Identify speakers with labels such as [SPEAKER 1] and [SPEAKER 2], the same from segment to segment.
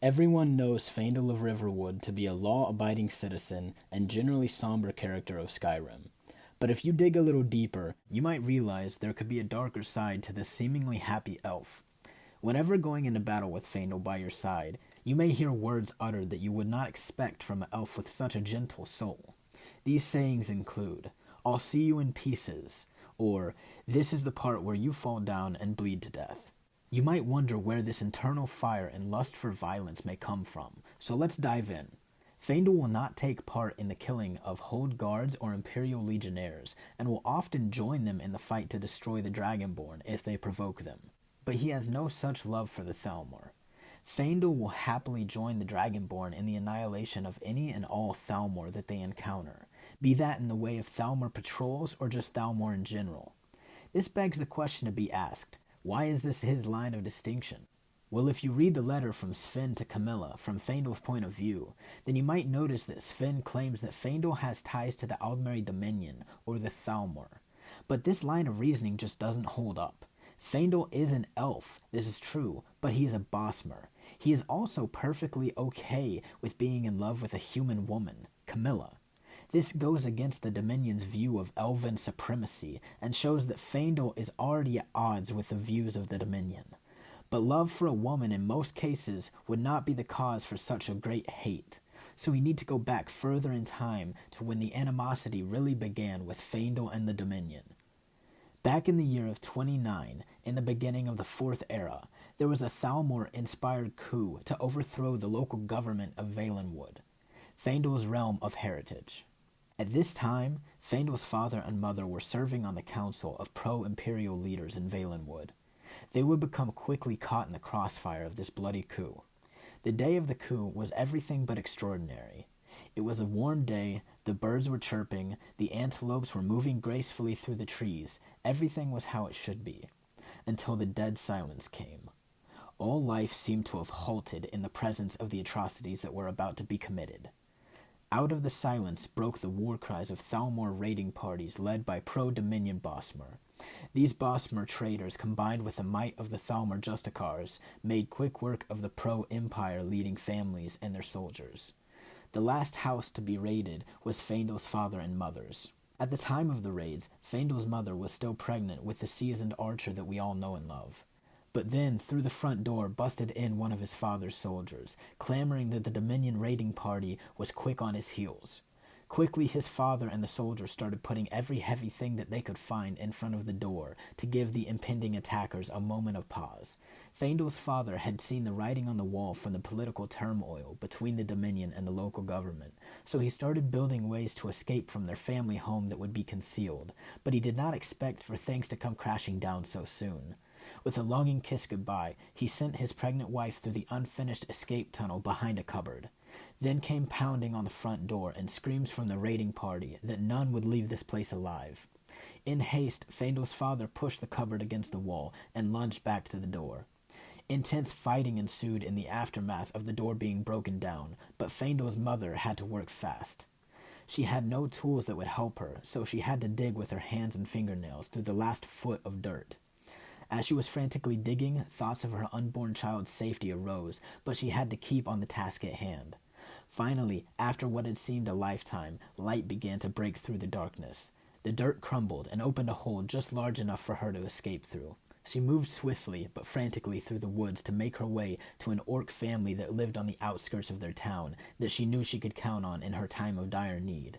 [SPEAKER 1] Everyone knows Faendal of Riverwood to be a law-abiding citizen and generally somber character of Skyrim. But if you dig a little deeper, you might realize there could be a darker side to this seemingly happy elf. Whenever going into battle with Faendal by your side, you may hear words uttered that you would not expect from an elf with such a gentle soul. These sayings include, "I'll see you in pieces," or "This is the part where you fall down and bleed to death." You might wonder where this internal fire and lust for violence may come from, so let's dive in. Faendal will not take part in the killing of Hold guards or Imperial legionnaires, and will often join them in the fight to destroy the Dragonborn if they provoke them. But he has no such love for the Thalmor. Faendal will happily join the Dragonborn in the annihilation of any and all Thalmor that they encounter, be that in the way of Thalmor patrols or just Thalmor in general. This begs the question to be asked, why is this his line of distinction? Well, if you read the letter from Sven to Camilla from Faendal's point of view, then you might notice that Sven claims that Faendal has ties to the Aldmeri Dominion, or the Thalmor. But this line of reasoning just doesn't hold up. Faendal is an elf, this is true, but he is a Bosmer. He is also perfectly okay with being in love with a human woman, Camilla. This goes against the Dominion's view of elven supremacy and shows that Faendal is already at odds with the views of the Dominion. But love for a woman in most cases would not be the cause for such a great hate. So we need to go back further in time to when the animosity really began with Faendal and the Dominion. Back in the year of 29, in the beginning of the Fourth Era, there was a Thalmor-inspired coup to overthrow the local government of Valenwood, Faendal's realm of heritage. At this time, Faendal's father and mother were serving on the council of pro-imperial leaders in Valenwood. They would become quickly caught in the crossfire of this bloody coup. The day of the coup was everything but extraordinary. It was a warm day, the birds were chirping, the antelopes were moving gracefully through the trees, everything was how it should be, until the dead silence came. All life seemed to have halted in the presence of the atrocities that were about to be committed. Out of the silence broke the war cries of Thalmor raiding parties led by pro-Dominion Bosmer. These Bosmer traders, combined with the might of the Thalmor Justicars, made quick work of the pro-Empire leading families and their soldiers. The last house to be raided was Faendal's father and mother's. At the time of the raids, Faendal's mother was still pregnant with the seasoned archer that we all know and love. But then, through the front door, busted in one of his father's soldiers, clamoring that the Dominion raiding party was quick on his heels. Quickly, his father and the soldiers started putting every heavy thing that they could find in front of the door to give the impending attackers a moment of pause. Faendal's father had seen the writing on the wall from the political turmoil between the Dominion and the local government, so he started building ways to escape from their family home that would be concealed, but he did not expect for things to come crashing down so soon. With a longing kiss goodbye, he sent his pregnant wife through the unfinished escape tunnel behind a cupboard. Then came pounding on the front door and screams from the raiding party that none would leave this place alive. In haste, Faendal's father pushed the cupboard against the wall and lunged back to the door. Intense fighting ensued in the aftermath of the door being broken down, but Faendal's mother had to work fast. She had no tools that would help her, so she had to dig with her hands and fingernails through the last foot of dirt. As she was frantically digging, thoughts of her unborn child's safety arose, but she had to keep on the task at hand. Finally, after what had seemed a lifetime, light began to break through the darkness. The dirt crumbled and opened a hole just large enough for her to escape through. She moved swiftly but frantically through the woods to make her way to an orc family that lived on the outskirts of their town that she knew she could count on in her time of dire need.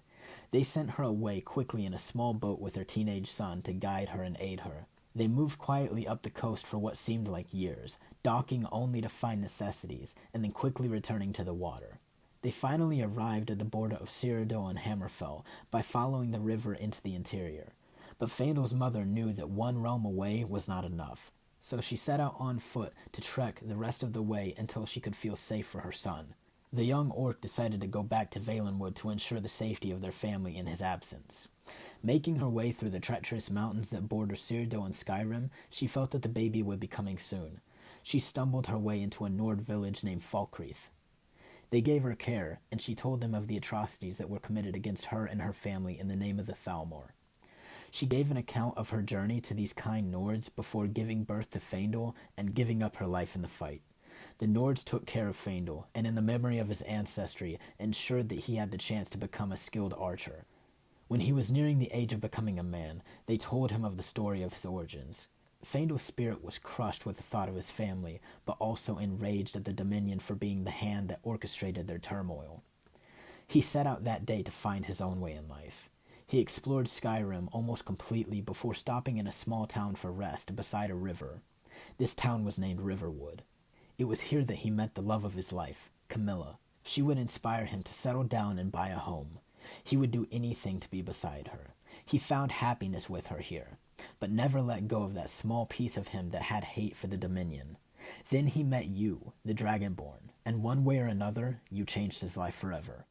[SPEAKER 1] They sent her away quickly in a small boat with her teenage son to guide her and aid her. They moved quietly up the coast for what seemed like years, docking only to find necessities, and then quickly returning to the water. They finally arrived at the border of Cyrodiil and Hammerfell by following the river into the interior. But Faendal's mother knew that one realm away was not enough, so she set out on foot to trek the rest of the way until she could feel safe for her son. The young orc decided to go back to Valenwood to ensure the safety of their family in his absence. Making her way through the treacherous mountains that border Cyrodiil and Skyrim, she felt that the baby would be coming soon. She stumbled her way into a Nord village named Falkreath. They gave her care, and she told them of the atrocities that were committed against her and her family in the name of the Thalmor. She gave an account of her journey to these kind Nords before giving birth to Faendal and giving up her life in the fight. The Nords took care of Faendal, and in the memory of his ancestry, ensured that he had the chance to become a skilled archer. When he was nearing the age of becoming a man, they told him of the story of his origins. Faendal's spirit was crushed with the thought of his family, but also enraged at the Dominion for being the hand that orchestrated their turmoil. He set out that day to find his own way in life. He explored Skyrim almost completely before stopping in a small town for rest beside a river. This town was named Riverwood. It was here that he met the love of his life, Camilla. She would inspire him to settle down and buy a home. He would do anything to be beside her. He found happiness with her here, but never let go of that small piece of him that had hate for the Dominion. Then he met you, the Dragonborn, and one way or another, you changed his life forever.